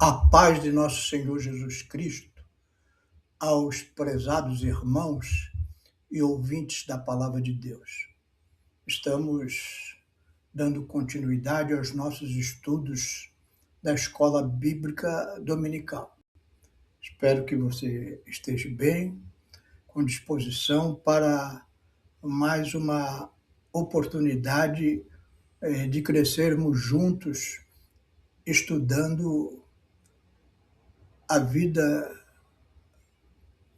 A paz de nosso Senhor Jesus Cristo, aos prezados irmãos e ouvintes da Palavra de Deus. Estamos dando continuidade aos nossos estudos da Escola Bíblica Dominical. Espero que você esteja bem, com disposição para mais uma oportunidade de crescermos juntos, estudando a vida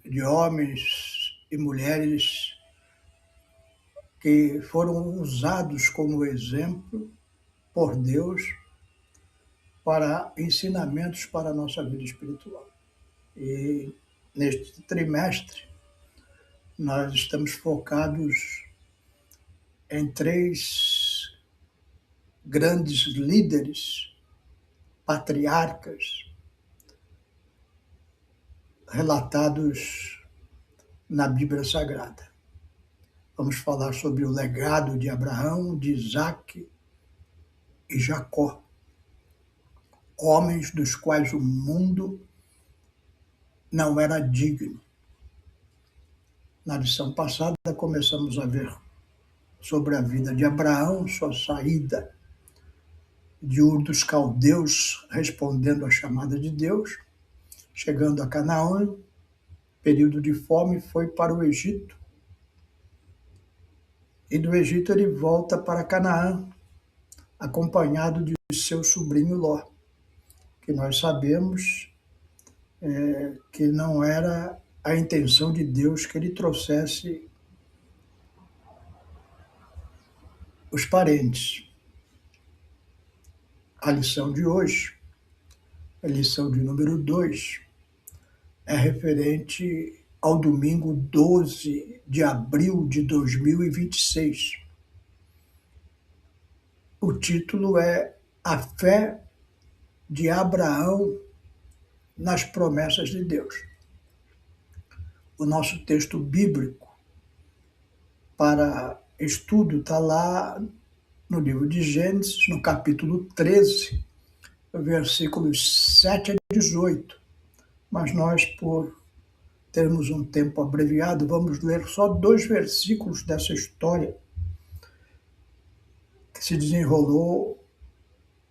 de homens e mulheres que foram usados como exemplo por Deus para ensinamentos para a nossa vida espiritual. E neste trimestre, nós estamos focados em três grandes líderes, patriarcas, relatados na Bíblia Sagrada. Vamos falar sobre o legado de Abraão, de Isaque e Jacó, homens dos quais o mundo não era digno. Na lição passada, começamos a ver sobre a vida de Abraão, sua saída de Ur dos Caldeus, respondendo à chamada de Deus, chegando a Canaã, período de fome, foi para o Egito. E do Egito ele volta para Canaã, acompanhado de seu sobrinho Ló, que nós sabemos que não era a intenção de Deus que ele trouxesse os parentes. A lição de hoje, a lição de número 2, é referente ao domingo 12 de abril de 2026. O título é A Fé de Abraão nas Promessas de Deus. O nosso texto bíblico para estudo está lá no livro de Gênesis, no capítulo 13, versículos 7 a 18. Mas nós, por termos um tempo abreviado, vamos ler só 2 versículos dessa história que se desenrolou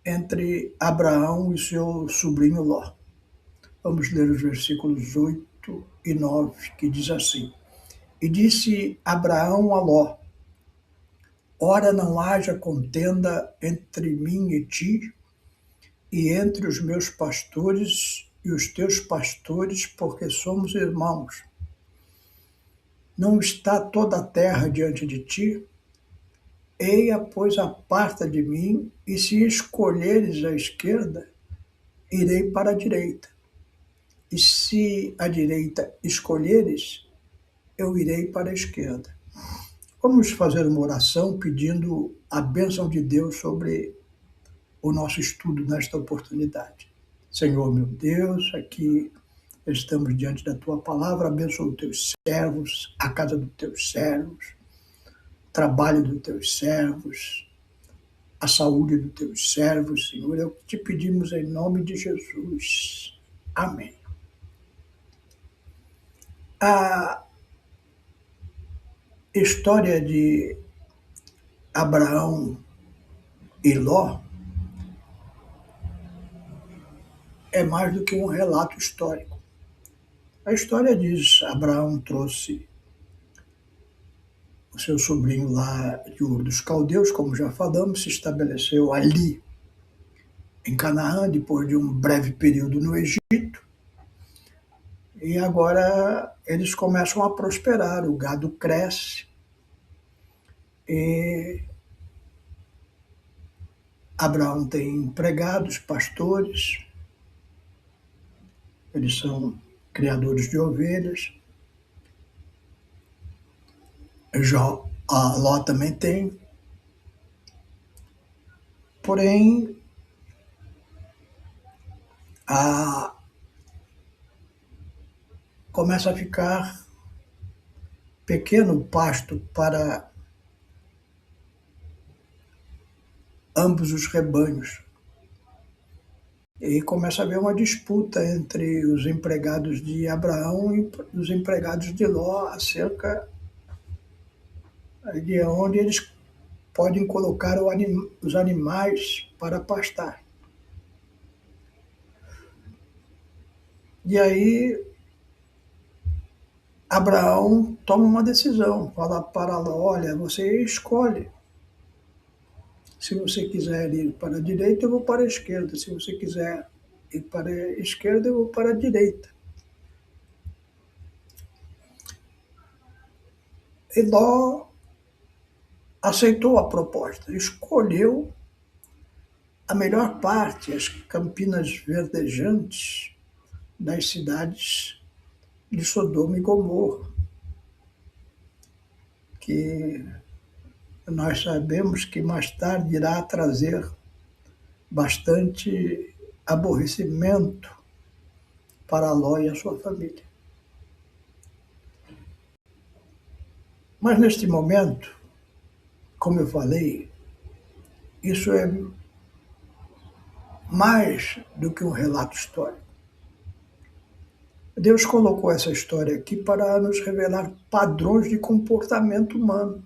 entre Abraão e seu sobrinho Ló. Vamos ler os versículos 8 e 9, que diz assim: E disse Abraão a Ló: Ora não haja contenda entre mim e ti, e entre os meus pastores e os teus pastores, porque somos irmãos. Não está toda a terra diante de ti? Eia, pois, aparta de mim, e se escolheres a esquerda, irei para a direita. E se a direita escolheres, eu irei para a esquerda. Vamos fazer uma oração pedindo a bênção de Deus sobre o nosso estudo nesta oportunidade. Senhor, meu Deus, aqui estamos diante da Tua palavra, abençoa os Teus servos, a casa dos Teus servos, o trabalho dos Teus servos, a saúde dos Teus servos, Senhor, é o que te pedimos em nome de Jesus. Amém. A história de Abraão e Ló é mais do que um relato histórico. A história diz: Abraão trouxe o seu sobrinho lá de Ur dos Caldeus, como já falamos, se estabeleceu ali em Canaã, depois de um breve período no Egito, e agora eles começam a prosperar, o gado cresce, e Abraão tem empregados, pastores, eles são criadores de ovelhas. A Ló também tem. Porém, começa a ficar pequeno o pasto para ambos os rebanhos. E começa a haver uma disputa entre os empregados de Abraão e os empregados de Ló acerca de onde eles podem colocar os animais para pastar. E aí Abraão toma uma decisão, fala para Ló, olha, você escolhe. Se você quiser ir para a direita, eu vou para a esquerda. Se você quiser ir para a esquerda, eu vou para a direita. E Ló aceitou a proposta, escolheu a melhor parte, as campinas verdejantes das cidades de Sodoma e Gomorra, que nós sabemos que mais tarde irá trazer bastante aborrecimento para Ló e a sua família. Mas neste momento, como eu falei, isso é mais do que um relato histórico. Deus colocou essa história aqui para nos revelar padrões de comportamento humano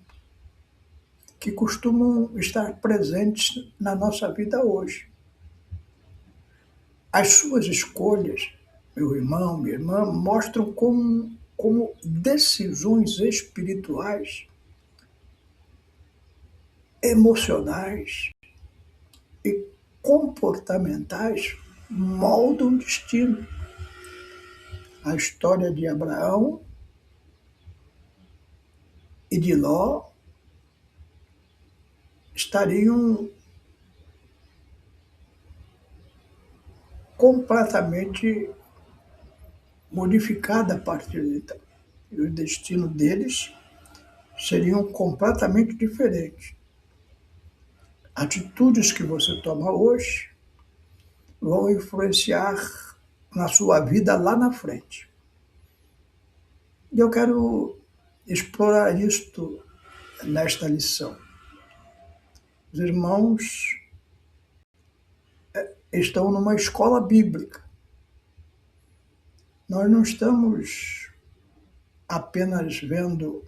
que costumam estar presentes na nossa vida hoje. As suas escolhas, meu irmão, minha irmã, mostram como decisões espirituais, emocionais e comportamentais moldam o destino. A história de Abraão e de Ló estariam completamente modificadas a partir de então. E o destino deles seriam completamente diferentes. Atitudes que você toma hoje vão influenciar na sua vida lá na frente. E eu quero explorar isto nesta lição. Os irmãos estão numa escola bíblica. Nós não estamos apenas vendo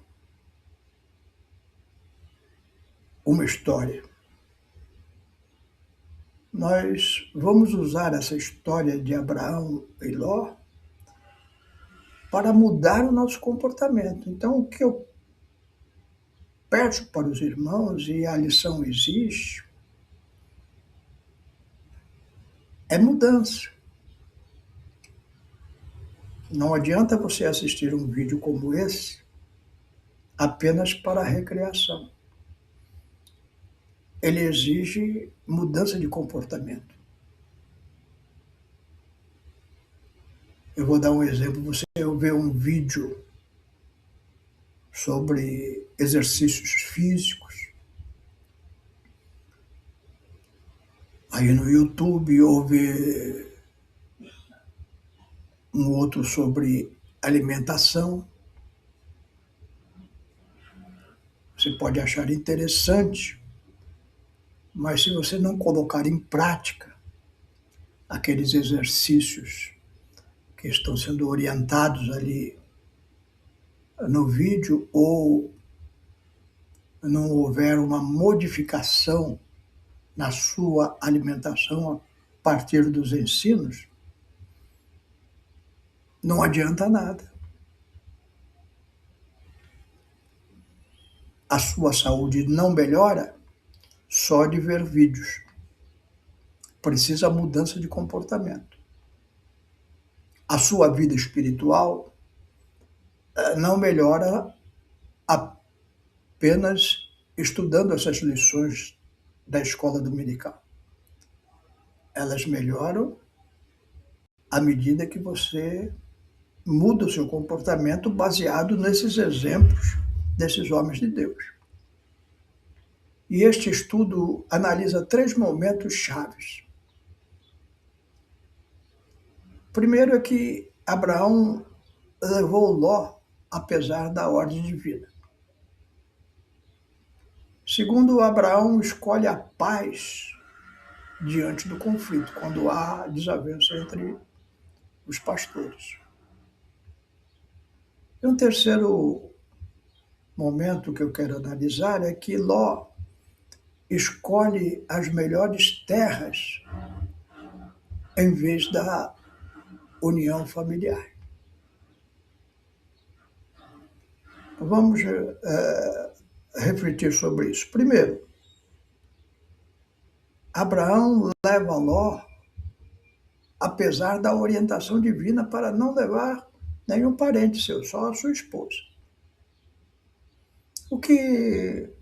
uma história. Nós vamos usar essa história de Abraão e Ló para mudar o nosso comportamento. Então, o que eu peço para os irmãos, e a lição exige, é mudança. Não adianta você assistir um vídeo como esse apenas para recreação. Ele exige mudança de comportamento. Eu vou dar um exemplo. Você vê um vídeo sobre exercícios físicos, aí no YouTube, ou vê um outro sobre alimentação. Você pode achar interessante, mas se você não colocar em prática aqueles exercícios que estão sendo orientados ali no vídeo, ou não houver uma modificação na sua alimentação a partir dos ensinos, não adianta nada. A sua saúde não melhora só de ver vídeos. Precisa mudança de comportamento. A sua vida espiritual não melhora apenas estudando essas lições da escola dominical. Elas melhoram à medida que você muda o seu comportamento baseado nesses exemplos desses homens de Deus. E este estudo analisa 3 momentos chaves. Primeiro é que Abraão levou Ló apesar da ordem divina. Segundo, Abraão escolhe a paz diante do conflito, quando há desavença entre os pastores. E um terceiro momento que eu quero analisar é que Ló escolhe as melhores terras em vez da união familiar. Vamos refletir sobre isso. Primeiro, Abraão leva Ló, apesar da orientação divina para não levar nenhum parente seu, só a sua esposa. O que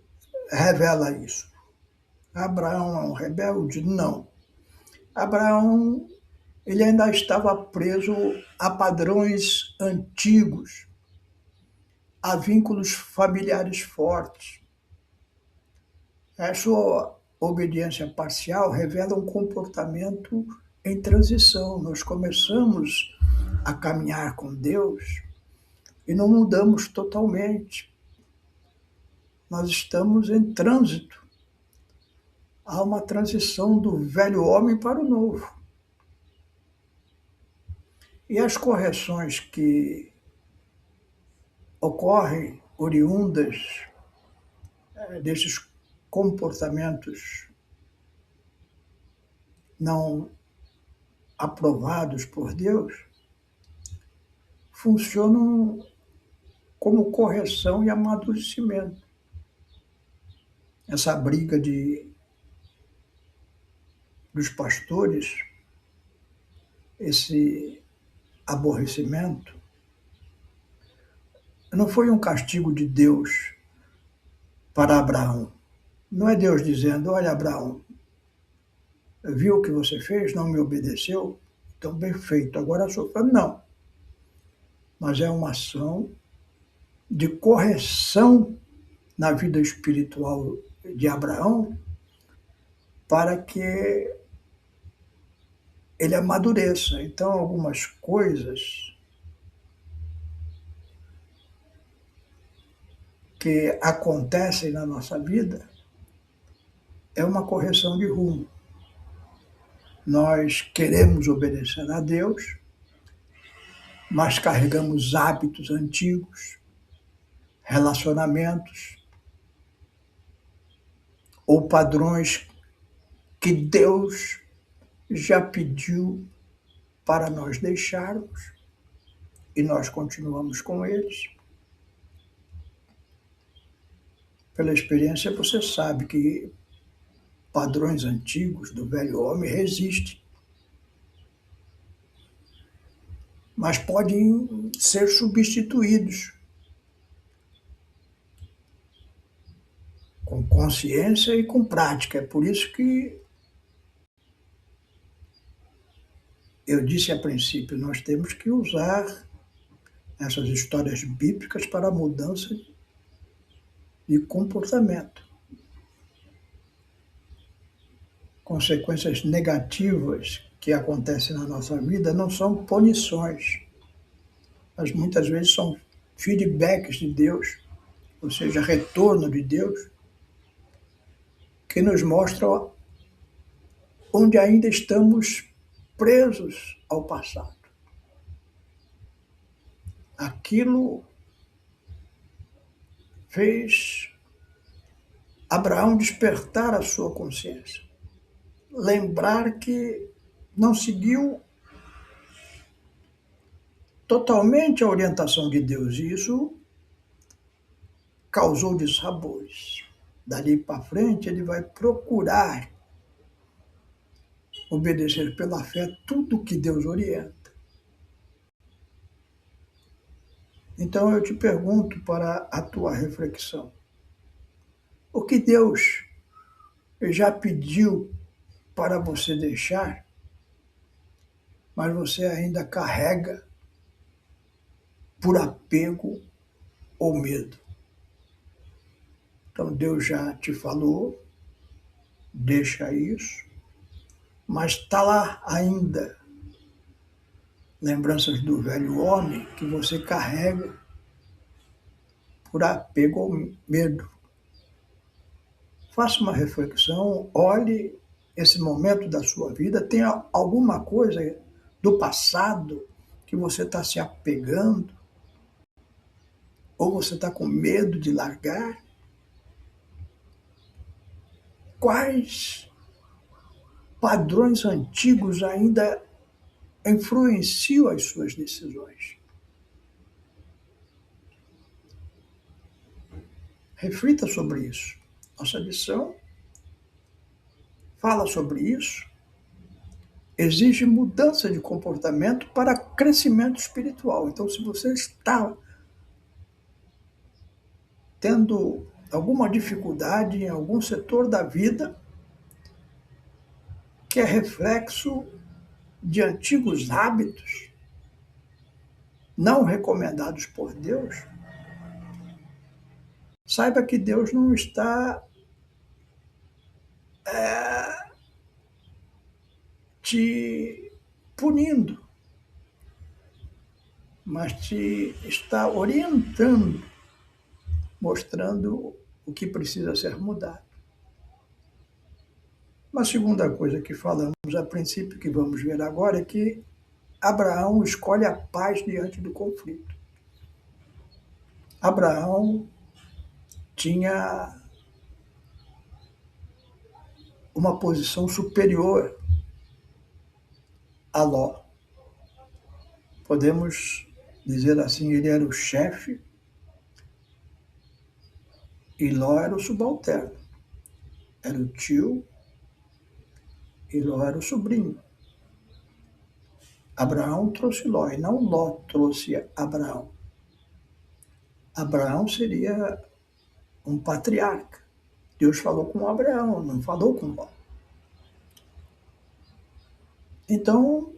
revela isso? Abraão é um rebelde? Não. Abraão, ele ainda estava preso a padrões antigos, a vínculos familiares fortes. A sua obediência parcial revela um comportamento em transição. Nós começamos a caminhar com Deus e não mudamos totalmente. Nós estamos em trânsito. Há uma transição do velho homem para o novo. E as correções que ocorrem oriundas desses comportamentos não aprovados por Deus funcionam como correção e amadurecimento. Essa briga dos pastores, esse aborrecimento, não foi um castigo de Deus para Abraão. Não é Deus dizendo: olha, Abraão, viu o que você fez, não me obedeceu, então bem feito, agora sofra. Não. Mas é uma ação de correção na vida espiritual de Abraão para que ele amadureça. Então, algumas coisas que acontecem na nossa vida é uma correção de rumo. Nós queremos obedecer a Deus, mas carregamos hábitos antigos, relacionamentos ou padrões que Deus já pediu para nós deixarmos e nós continuamos com eles. Pela experiência, você sabe que padrões antigos do velho homem resistem, mas podem ser substituídos com consciência e com prática. É por isso que eu disse a princípio, nós temos que usar essas histórias bíblicas para a mudança de comportamento. Consequências negativas que acontecem na nossa vida não são punições, mas muitas vezes são feedbacks de Deus, ou seja, retorno de Deus, que nos mostram onde ainda estamos presos ao passado. Aquilo fez Abraão despertar a sua consciência, lembrar que não seguiu totalmente a orientação de Deus, e isso causou dissabores. Dali para frente, ele vai procurar obedecer pela fé tudo que Deus orienta. Então eu te pergunto para a tua reflexão: o que Deus já pediu para você deixar, mas você ainda carrega por apego ou medo? Então Deus já te falou, deixa isso, mas está lá ainda lembranças do velho homem que você carrega por apego ou medo. Faça uma reflexão, olhe esse momento da sua vida, tem alguma coisa do passado que você está se apegando, ou você está com medo de largar? Quais padrões antigos ainda influenciam as suas decisões? Reflita sobre isso. Nossa lição fala sobre isso, exige mudança de comportamento para crescimento espiritual. Então, se você está tendo alguma dificuldade em algum setor da vida, que é reflexo de antigos hábitos não recomendados por Deus, saiba que Deus não está te punindo, mas te está orientando, mostrando o que precisa ser mudado. Uma segunda coisa que falamos a princípio, que vamos ver agora, é que Abraão escolhe a paz diante do conflito. Abraão tinha uma posição superior a Ló. Podemos dizer assim, ele era o chefe e Ló era o subalterno. Era o tio e Ló era o sobrinho. Abraão trouxe Ló e não Ló trouxe Abraão. Abraão seria um patriarca. Deus falou com Abraão, não falou com Ló. Então,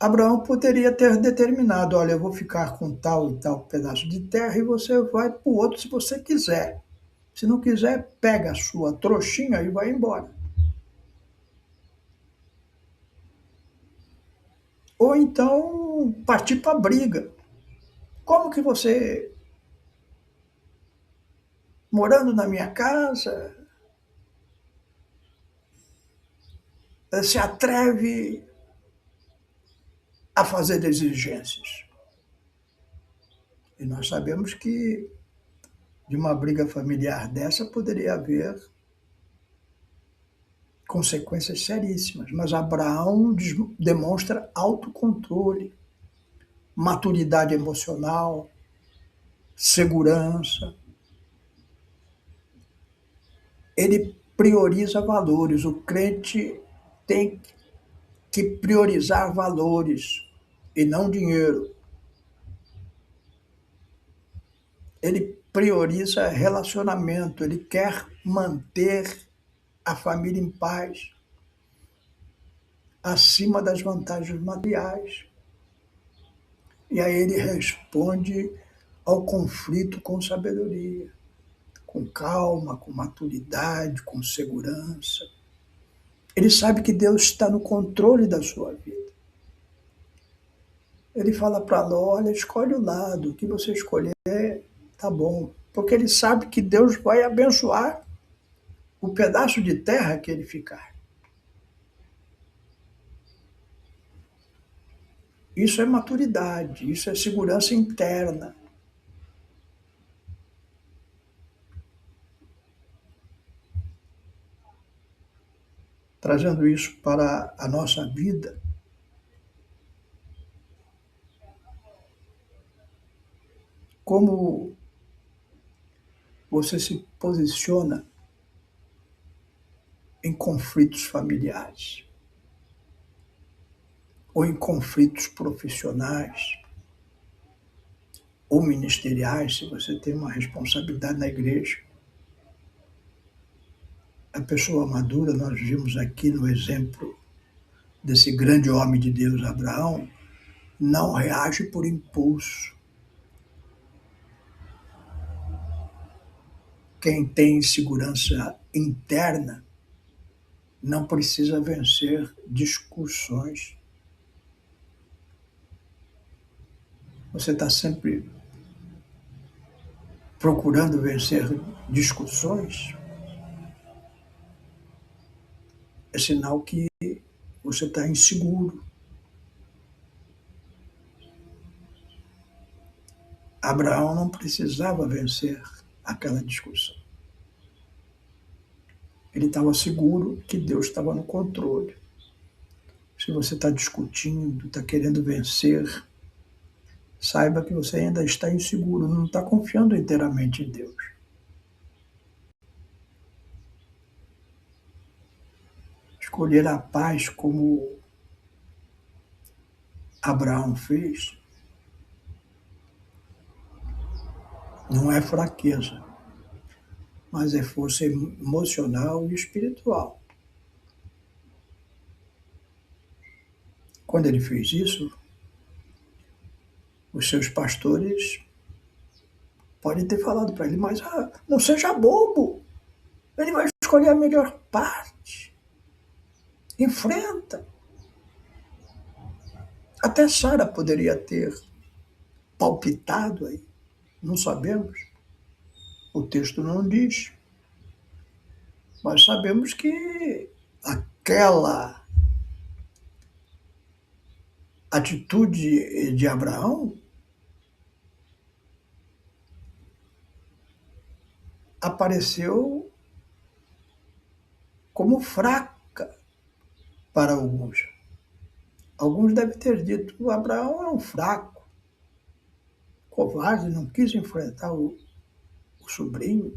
Abraão poderia ter determinado, olha, eu vou ficar com tal e tal pedaço de terra e você vai para o outro se você quiser. Se não quiser, pega a sua trouxinha e vai embora. Ou então partir para a briga. Como que você, morando na minha casa, se atreve a fazer exigências? E nós sabemos que de uma briga familiar dessa poderia haver consequências seríssimas, mas Abraão demonstra autocontrole, maturidade emocional, segurança. Ele prioriza valores. O crente tem que priorizar valores e não dinheiro. Ele prioriza relacionamento, ele quer manter a família em paz, acima das vantagens materiais. E aí ele responde ao conflito com sabedoria, com calma, com maturidade, com segurança. Ele sabe que Deus está no controle da sua vida. Ele fala para Ló, olha, escolhe o lado, o que você escolher tá bom. Porque ele sabe que Deus vai abençoar o pedaço de terra que ele ficar. Isso é maturidade, isso é segurança interna. Trazendo isso para a nossa vida, como você se posiciona em conflitos familiares ou em conflitos profissionais ou ministeriais, se você tem uma responsabilidade na igreja. A pessoa madura, nós vimos aqui no exemplo desse grande homem de Deus, Abraão, não reage por impulso. Quem tem segurança interna não precisa vencer discussões. Você está sempre procurando vencer discussões? é sinal que você está inseguro. Abraão não precisava vencer aquela discussão. Ele estava seguro que Deus estava no controle. Se você está discutindo, está querendo vencer, saiba que você ainda está inseguro, não está confiando inteiramente em Deus. Escolher a paz como Abraão fez não é fraqueza, mas é força emocional e espiritual. Quando ele fez isso, os seus pastores podem ter falado para ele, mas não seja bobo, ele vai escolher a melhor parte. Enfrenta. Até Sara poderia ter palpitado aí, não sabemos. O texto não diz. Mas sabemos que aquela atitude de Abraão apareceu como fraca para alguns. Alguns devem ter dito: Abraão é um fraco, covarde, não quis enfrentar o sobrinho.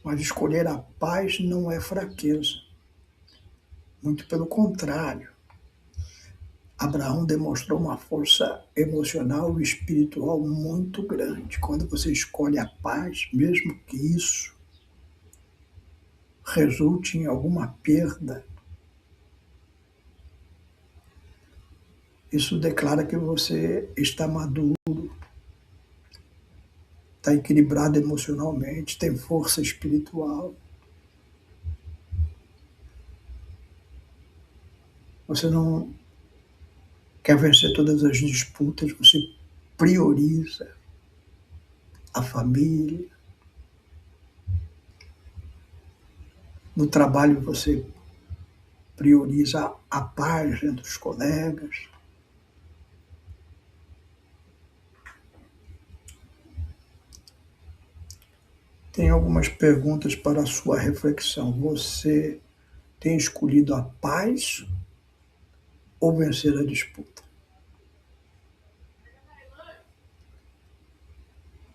Mas escolher a paz não é fraqueza. Muito pelo contrário. Abraão demonstrou uma força emocional e espiritual muito grande. Quando você escolhe a paz, mesmo que isso resulte em alguma perda, isso declara que você está maduro, está equilibrado emocionalmente, tem força espiritual. Você não quer vencer todas as disputas, você prioriza a família. No trabalho você prioriza a paz entre os colegas. Tem algumas perguntas para a sua reflexão. Você tem escolhido a paz ou vencer a disputa?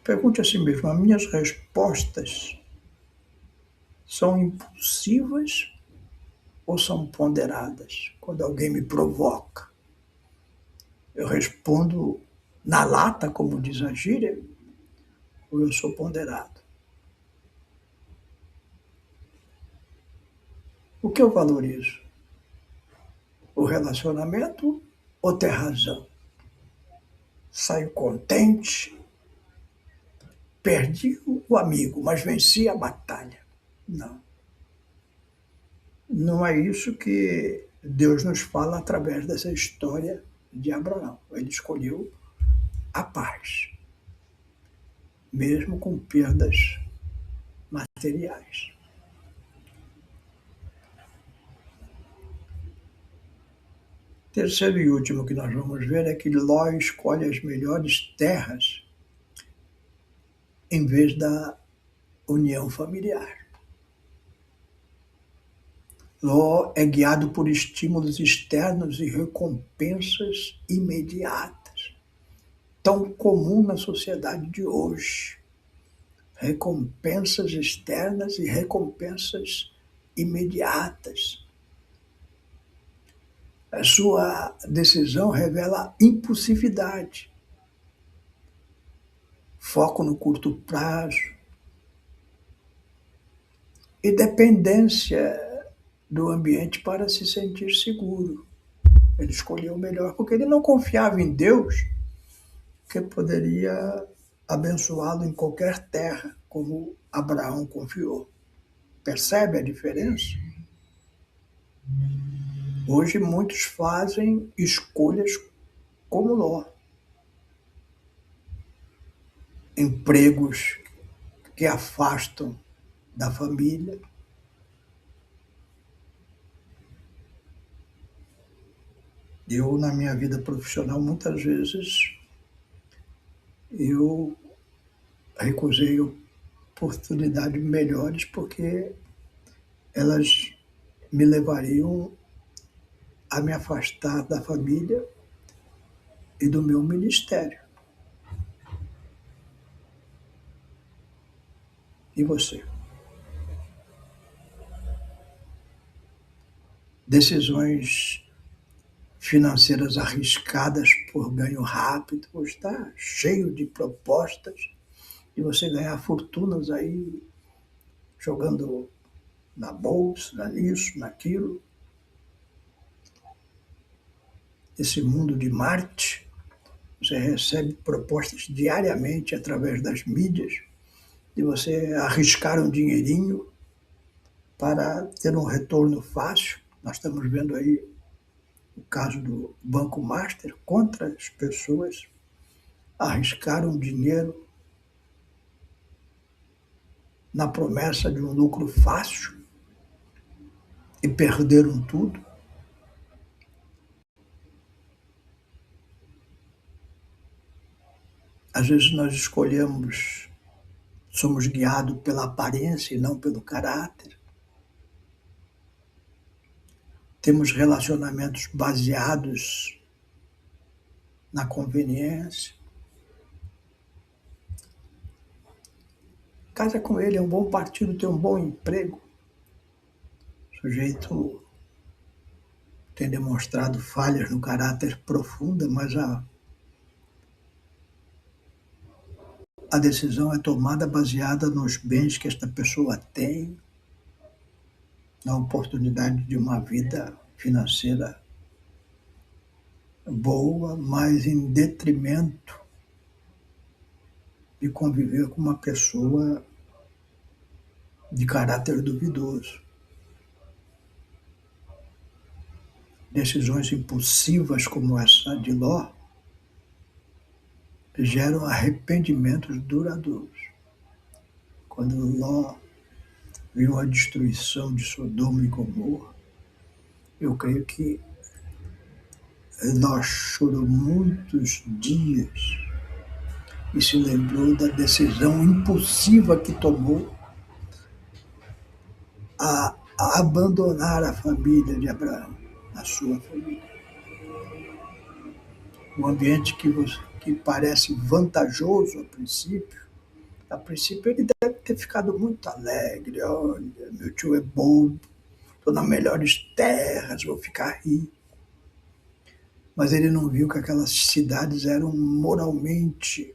Pergunte a si mesmo: as minhas respostas são impulsivas ou são ponderadas? Quando alguém me provoca, eu respondo na lata, como diz a gíria, ou eu sou ponderado? O que eu valorizo? O relacionamento ou ter razão? Saio contente, perdi o amigo, mas venci a batalha. Não. Não é isso que Deus nos fala através dessa história de Abraão. Ele escolheu a paz, mesmo com perdas materiais. Terceiro e último que nós vamos ver é que Ló escolhe as melhores terras em vez da união familiar. Ló é guiado por estímulos externos e recompensas imediatas, tão comum na sociedade de hoje. Recompensas externas e recompensas imediatas. A sua decisão revela impulsividade, foco no curto prazo e dependência do ambiente para se sentir seguro. Ele escolheu o melhor porque ele não confiava em Deus, que poderia abençoá-lo em qualquer terra, como Abraão confiou. Percebe a diferença? Hoje muitos fazem escolhas como Ló. Empregos que afastam da família, Eu, na minha vida profissional, muitas vezes, eu recusei oportunidades melhores porque elas me levariam a me afastar da família e do meu ministério. E você? Decisões financeiras arriscadas por ganho rápido, está cheio de propostas de você ganhar fortunas aí jogando na bolsa, nisso, naquilo. Esse mundo de Marte, você recebe propostas diariamente através das mídias de você arriscar um dinheirinho para ter um retorno fácil. Nós estamos vendo aí o caso do Banco Master, quantas pessoas arriscaram dinheiro na promessa de um lucro fácil e perderam tudo. Às vezes nós escolhemos, somos guiados pela aparência e não pelo caráter. Temos relacionamentos baseados na conveniência. Casa com ele, é um bom partido, tem um bom emprego. O sujeito tem demonstrado falhas no caráter profunda, mas a decisão é tomada baseada nos bens que esta pessoa tem, na oportunidade de uma vida financeira boa, mas em detrimento de conviver com uma pessoa de caráter duvidoso. Decisões impulsivas como essa de Ló geram arrependimentos duradouros. Quando Ló viu a destruição de Sodoma e Gomorra, eu creio que Ló chorou muitos dias e se lembrou da decisão impulsiva que tomou a abandonar a família de Abraão, a sua família. Um ambiente que parece vantajoso a princípio ele deve ter ficado muito alegre. Olha, meu tio é bobo, estou nas melhores terras, vou ficar rico. Mas ele não viu que aquelas cidades eram moralmente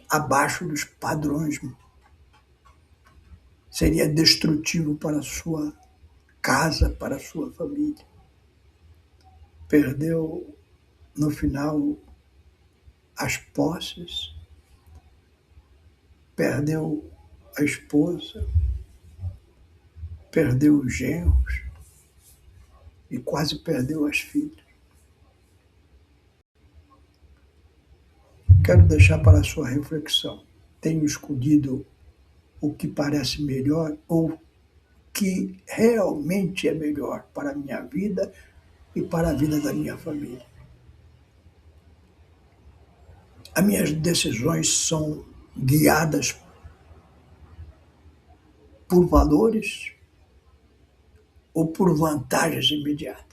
abaixo dos padrões. Seria destrutivo para a sua casa, para a sua família. Perdeu, no final, as posses, perdeu a esposa, perdeu os genros e quase perdeu as filhas. Quero deixar para a sua reflexão. Tenho escolhido o que parece melhor ou que realmente é melhor para a minha vida e para a vida da minha família. As minhas decisões são guiadas por valores ou por vantagens imediatas.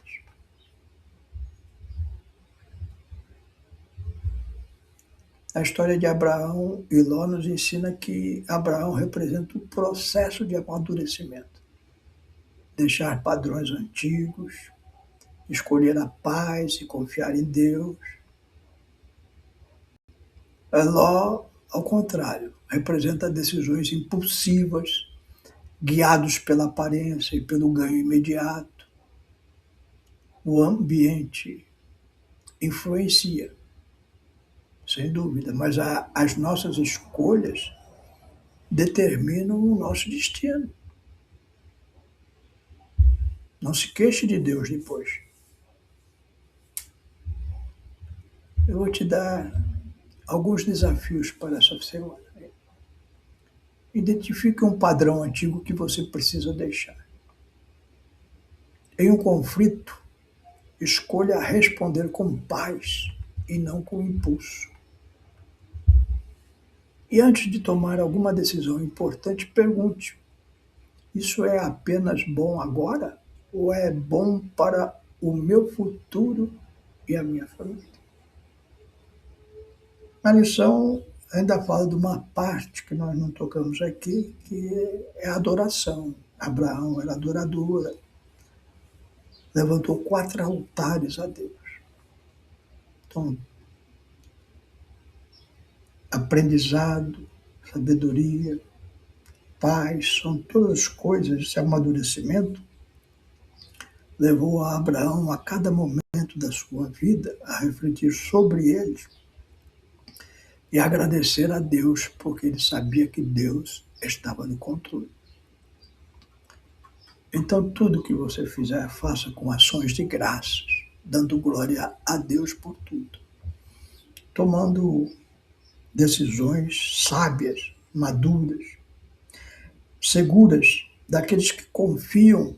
A história de Abraão e Ló nos ensina que Abraão representa o processo de amadurecimento. Deixar padrões antigos, escolher a paz e confiar em Deus. Ló, ao contrário, representa decisões impulsivas, guiados pela aparência e pelo ganho imediato. O ambiente influencia, sem dúvida, mas as nossas escolhas determinam o nosso destino. Não se queixe de Deus depois. Eu vou te dar alguns desafios para essa semana. Identifique um padrão antigo que você precisa deixar. Em um conflito, Escolha responder com paz e não com impulso. E antes de tomar alguma decisão importante, pergunte: isso é apenas bom agora? Ou é bom para o meu futuro e a minha família? A lição ainda fala de uma parte que nós não tocamos aqui, que é a adoração. Abraão era adorador, levantou 4 altares a Deus. Então, aprendizado, sabedoria, paz, são todas coisas, esse amadurecimento levou a Abraão a cada momento da sua vida a refletir sobre eles e agradecer a Deus, porque ele sabia que Deus estava no controle. Então, tudo que você fizer, faça com ações de graças, dando glória a Deus por tudo, tomando decisões sábias, maduras, seguras, daqueles que confiam